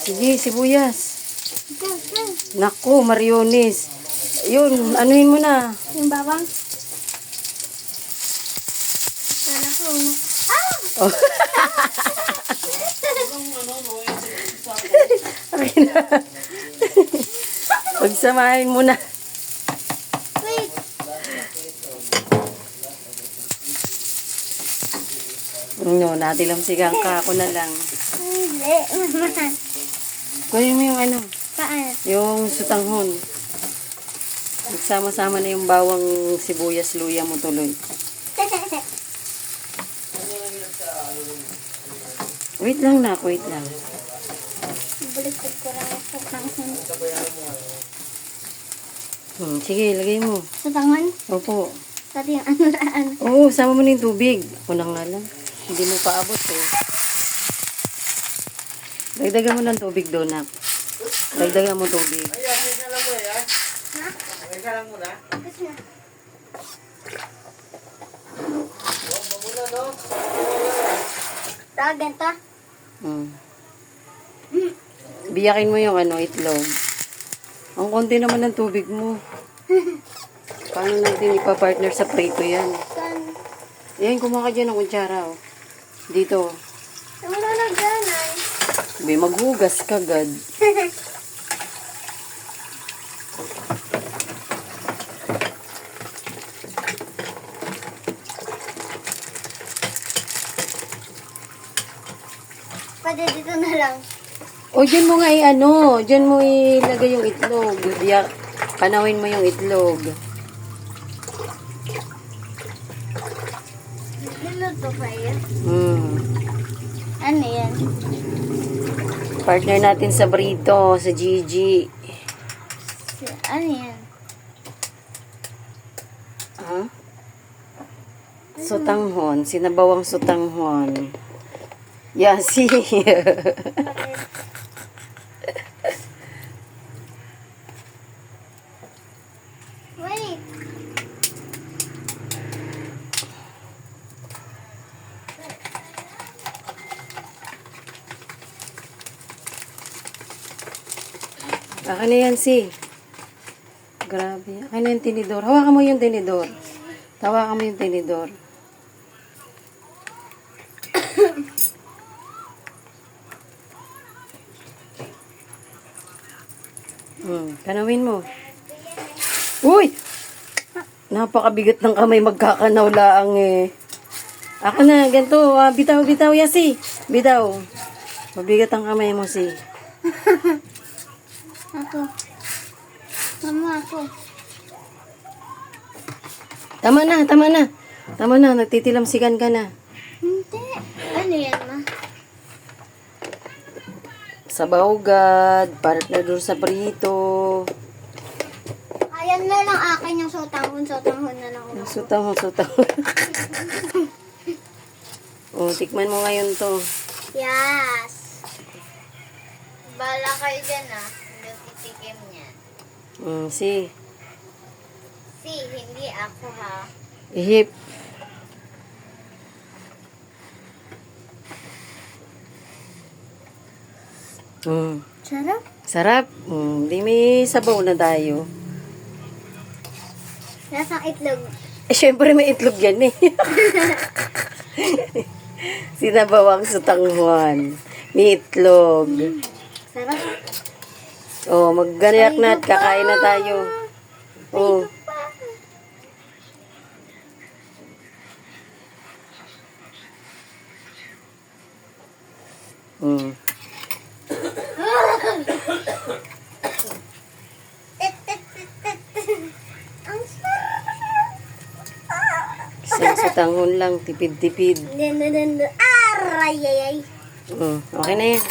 Sige, sibuyas. Naku, mariones. Yun, anuhin mo na. Yung bawang. Kala ko. Oh. Okay na. Pagsamahin mo na. Wait. No, natilamsigang ka ako na lang. Hindi, mama. Kunin mo yung ano, Saan? yung sutanghon. Nagsama-sama na yung bawang sibuyas luya mo tuloy. Wait lang na, wait lang. Baliktad ko lang sa tanghon. Sige, lagay mo. Sa tanghon? Opo. Pati yung ano. Oo, sama mo na yung tubig. Ako na nga lang. Hindi mo paabot eh. Dagdagan mo ng tubig doon, nak. Dagdagan mo tubig. Tapos na. Ganito? Biyakin mo yung ano, itlog. Ang konti naman ng tubig mo. Paano natin ipa-partner sa prito yan? Saan? Yan, kumuha ka dyan ng kutsara. Oh. Dito. Wala na dyan ay. May maghugas ka, God. Pwede dito na lang. O, dyan mo nga ano, dyan mo ilagay yung itlog. Panawin mo yung itlog. Niluto pa yun? Ano yan? Partner natin sa Brito, sa Gigi. Ano yan? Ha? Sutanghon, sinabawang sutanghon. Yasi. Wait. Akin na yan, si. Grabe. Akin na yung tinidor. Hawakan mo yung tinidor. Hawakan mo yung tinidor. Kanawin mo. Uy! Napakabigat ng kamay, magkakanaw laang eh. Akin na, ganito. Bitaw, bitaw, yasi. Bitaw. Mabigat ang kamay mo, si. Ako. Mama ako. Tama na, tama na. Tama na, nagtitilamsikan ka na. Hindi. Ano yan, ma? Sa bahugad, partner doon sa Brito. Ayan na lang akin yung sotanghon na lang. Sutang, sutang. Oh, tikman mo ngayon to. Yes. Bala kayo dyan hindi titikim niyan. Si. Si, hindi ako ha. Ihip. Sarap? Sarap. Di may sabaw na tayo. Lasang itlog. Syempre may itlog yan eh. Sinabawang sutanghon. May itlog. Sarap. Oh, magganayak na at kakain na tayo. Oh. Ang sarap. Isang sutanghon lang, tipid-tipid. Aray, ay, ay. Okay na yan.